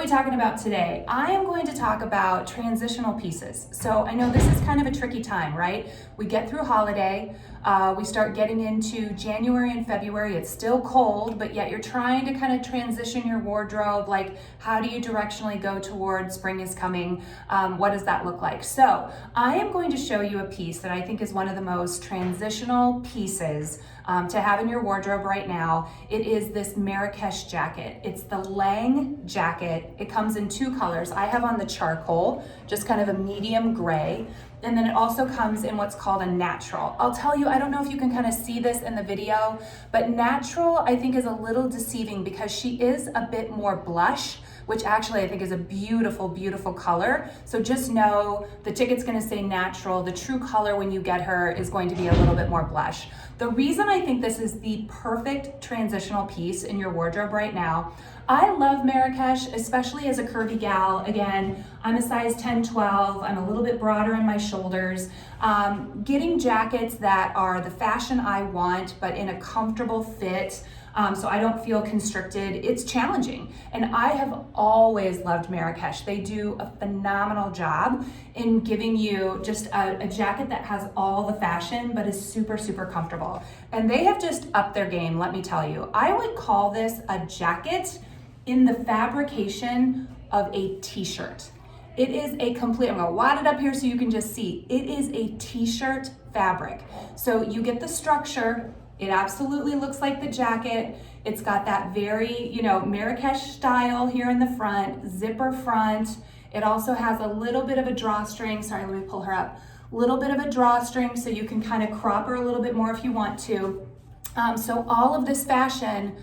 talking about today? I am going to talk about transitional pieces. So I know this is kind of a tricky time, right? We get through holiday, we start getting into January and February. It's still cold, but yet you're trying to kind of transition your wardrobe. Like, how do you directionally go towards spring is coming? What does that look like? So I am going to show you a piece that I think is one of the most transitional pieces to have in your wardrobe right now. It is this Marrakesh jacket. It's the Lang jacket. It comes in two colors. I have on the charcoal, just kind of a medium gray. And then it also comes in what's called a natural. I'll tell you, I don't know if you can kind of see this in the video, but natural I think is a little deceiving because she is a bit more blush, which actually I think is a beautiful, beautiful color. So just know the ticket's gonna say natural. The true color when you get her is going to be a little bit more blush. The reason I think this is the perfect transitional piece in your wardrobe right now, I love Marrakesh, especially as a curvy gal. Again, I'm a size 10, 12. I'm a little bit broader in my shoulders. Getting jackets that are the fashion I want, but in a comfortable fit, so I don't feel constricted, it's challenging. And I have always loved Marrakesh. They do a phenomenal job in giving you just a jacket that has all the fashion, but is super, super comfortable. And they have just upped their game, let me tell you. I would call this a jacket in the fabrication of a t-shirt. It is a complete, I'm gonna wad it up here so you can just see. It is a t-shirt fabric. So you get the structure. It absolutely looks like the jacket. It's got that very, Marrakesh style here in the front, zipper front. It also has a little bit of a drawstring. Sorry, let me pull her up. Little bit of a drawstring so you can kind of crop her a little bit more if you want to. So all of this fashion,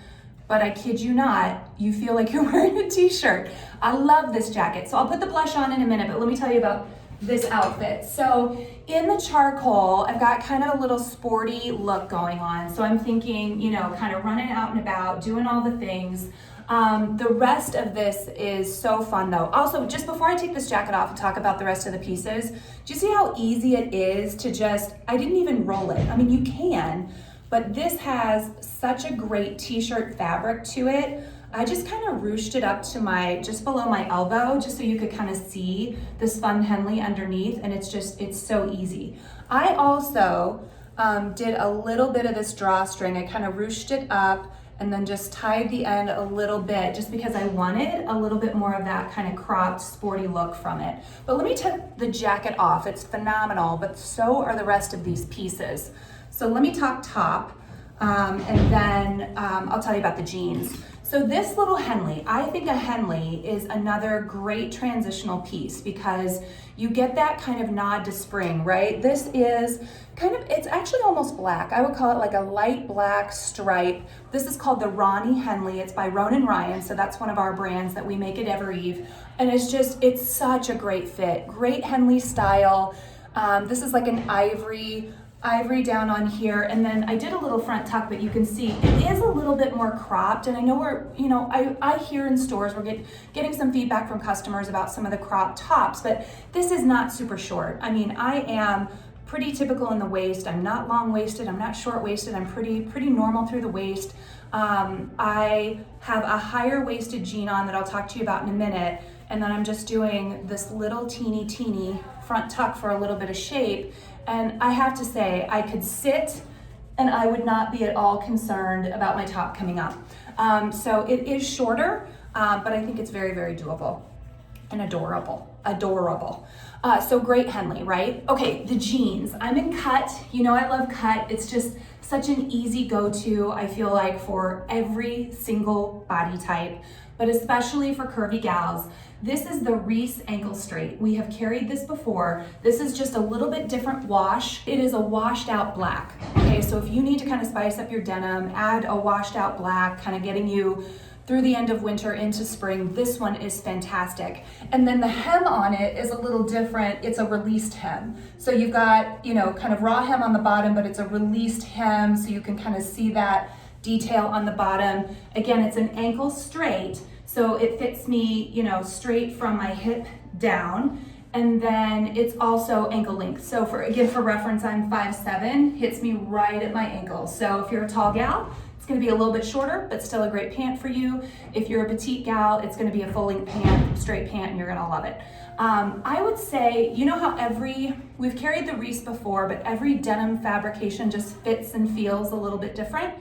but I kid you not, you feel like you're wearing a t-shirt. I love this jacket. So I'll put the blush on in a minute, but let me tell you about this outfit. So in the charcoal, I've got kind of a little sporty look going on. So I'm thinking, kind of running out and about, doing all the things. The rest of this is so fun though. Also, just before I take this jacket off and talk about the rest of the pieces, do you see how easy it is to I didn't even roll it. I mean, you can, but this has such a great t-shirt fabric to it. I just kind of ruched it up to just below my elbow, just so you could kind of see this fun Henley underneath, and it's so easy. I also did a little bit of this drawstring. I kind of ruched it up and then just tied the end a little bit just because I wanted a little bit more of that kind of cropped, sporty look from it. But let me take the jacket off. It's phenomenal, but so are the rest of these pieces. So let me talk top, and then I'll tell you about the jeans. So this little Henley, I think a Henley is another great transitional piece because you get that kind of nod to spring, right? This is it's actually almost black. I would call it like a light black stripe. This is called the Ronnie Henley. It's by Ronan Ryan, so that's one of our brands that we make at Evereve. And it's such a great fit, great Henley style. This is like an ivory down on here, and then I did a little front tuck, but you can see it is a little bit more cropped. And I know I hear in stores we're getting some feedback from customers about some of the cropped tops, but this is not super short. I mean, I am pretty typical in the waist. I'm not long waisted. I'm not short waisted. I'm pretty normal through the waist. I have a higher waisted jean on that I'll talk to you about in a minute, and then I'm just doing this little teeny front tuck for a little bit of shape. And I have to say, I could sit and I would not be at all concerned about my top coming up. So it is shorter, but I think it's very, very doable and adorable. So great Henley, right? Okay, the jeans. I'm in cut. I love cut. It's just such an easy go-to, I feel like, for every single body type, but especially for curvy gals. This is the Reese ankle straight. We have carried this before. This is just a little bit different wash. It is a washed out black. Okay, so if you need to kind of spice up your denim, add a washed out black, kind of getting you through the end of winter into spring, this one is fantastic. And then the hem on it is a little different. It's a released hem. So you've got, kind of raw hem on the bottom, but it's a released hem, so you can kind of see that detail on the bottom. Again, it's an ankle straight, so it fits me, straight from my hip down. And then it's also ankle length. So for reference, I'm 5'7", hits me right at my ankle. So if you're a tall gal, It's gonna be a little bit shorter, but still a great pant for you. If you're a petite gal, it's gonna be a full length pant, straight pant, and you're gonna love it. I would say, you know how we've carried the Reese before, but every denim fabrication just fits and feels a little bit different.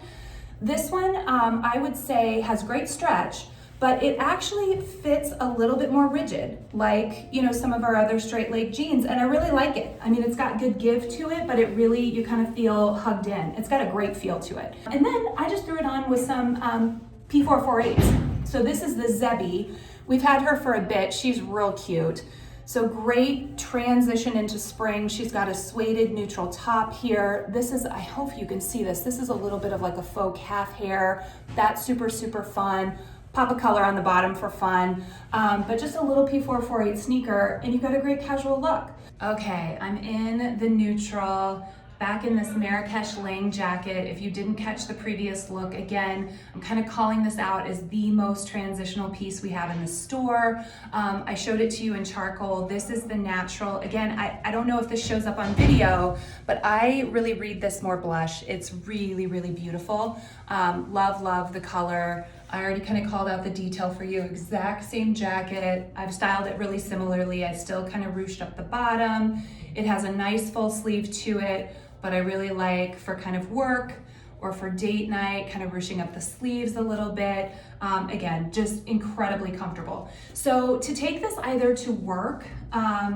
This one, I would say, has great stretch, but it actually fits a little bit more rigid, like, you know, some of our other straight leg jeans, and I really like it. I mean, it's got good give to it, but it really, you kind of feel hugged in. It's got a great feel to it. And then I just threw it on with some P448s. So this is the Zebby. We've had her for a bit. She's real cute. So great transition into spring. She's got a suede neutral top here. This is, I hope you can see this. This is a little bit of like a faux calf hair. That's super, super fun. Pop a color on the bottom for fun. But just a little P448 sneaker and you've got a great casual look. Okay, I'm in the neutral, back in this Marrakesh Lang jacket. If you didn't catch the previous look, again, I'm kind of calling this out as the most transitional piece we have in the store. I showed it to you in charcoal. This is the natural. Again, I don't know if this shows up on video, but I really read this more blush. It's really, really beautiful. Love the color. I already kind of called out the detail for you. Exact same jacket. I've styled it really similarly. I still kind of ruched up the bottom. It has a nice full sleeve to it, but I really like for kind of work or for date night, kind of ruching up the sleeves a little bit. Again, just incredibly comfortable. So to take this either to work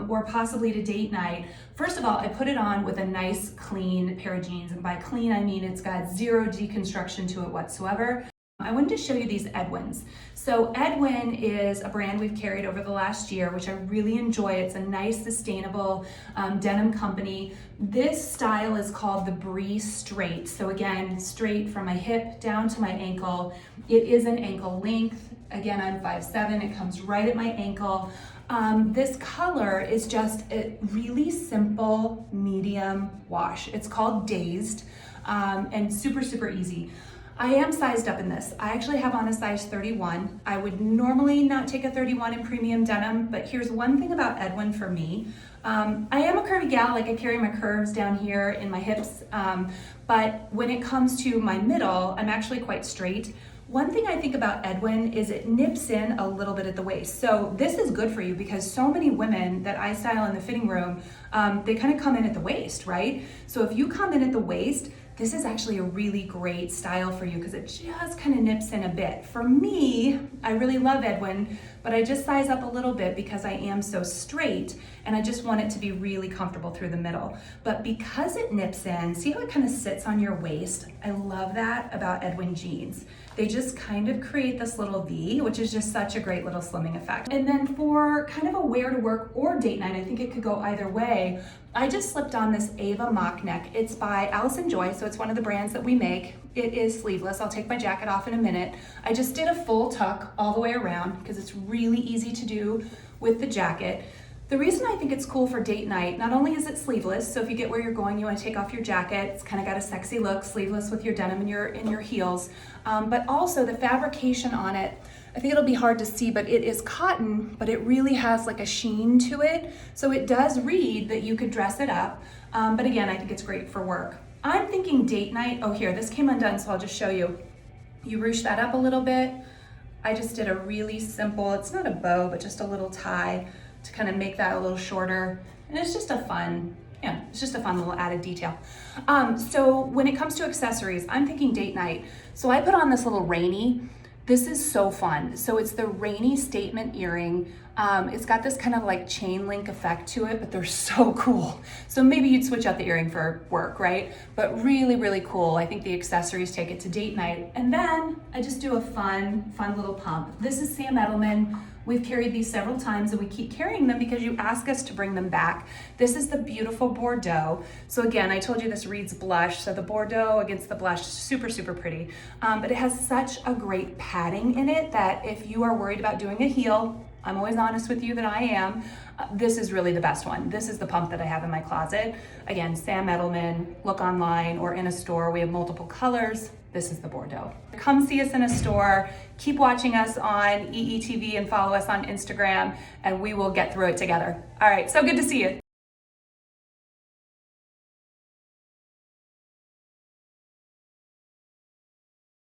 or possibly to date night, first of all, I put it on with a nice clean pair of jeans. And by clean, I mean it's got zero deconstruction to it whatsoever. I wanted to show you these Edwins. So Edwin is a brand we've carried over the last year, which I really enjoy. It's a nice, sustainable denim company. This style is called the Brie Straight. So again, straight from my hip down to my ankle. It is an ankle length. Again, I'm 5'7", it comes right at my ankle. This color is just a really simple medium wash. It's called Dazed and super, super easy. I am sized up in this. I actually have on a size 31. I would normally not take a 31 in premium denim, but here's one thing about Edwin for me. I am a curvy gal, like I carry my curves down here in my hips, but when it comes to my middle, I'm actually quite straight. One thing I think about Edwin is it nips in a little bit at the waist. So this is good for you because so many women that I style in the fitting room, they kind of come in at the waist, right? So if you come in at the waist, this is actually a really great style for you because it just kind of nips in a bit. For me, I really love Edwin, but I just size up a little bit because I am so straight and I just want it to be really comfortable through the middle. But because it nips in, see how it kind of sits on your waist? I love that about Edwin jeans. They just kind of create this little V, which is just such a great little slimming effect. And then for kind of a wear to work or date night, I think it could go either way. I just slipped on this Ava mock neck. It's by Allison Joy, so it's one of the brands that we make. It is sleeveless. I'll take my jacket off in a minute. I just did a full tuck all the way around because it's really easy to do with the jacket. The reason I think it's cool for date night, not only is it sleeveless, so if you get where you're going, you want to take off your jacket, it's kind of got a sexy look, sleeveless with your denim in your heels, but also the fabrication on it, I think it'll be hard to see, but it is cotton, but it really has like a sheen to it, so it does read that you could dress it up, but again, I think it's great for work. I'm thinking date night. Oh, here, this came undone, so I'll just show you. You ruche that up a little bit. I just did a really simple, it's not a bow, but just a little tie to kind of make that a little shorter. And it's just a fun, yeah, it's just a fun little added detail. So when it comes to accessories, I'm thinking date night. So I put on this little Rainy. This is so fun. So it's the Rainy statement earring. It's got this kind of like chain link effect to it, but they're so cool. So maybe you'd switch out the earring for work, right? But really, really cool. I think the accessories take it to date night. And then I just do a fun little pump. This is Sam Edelman. We've carried these several times and we keep carrying them because you ask us to bring them back. This is the beautiful Bordeaux. So again, I told you this reads blush. So the Bordeaux against the blush is super, super pretty. But it has such a great padding in it that if you are worried about doing a heel, I'm always honest with you that I am, this is really the best one. This is the pump that I have in my closet. Again, Sam Edelman, look online or in a store. We have multiple colors. This is the Bordeaux. Come see us in a store. Keep watching us on EETV and follow us on Instagram and we will get through it together. All right, so good to see you.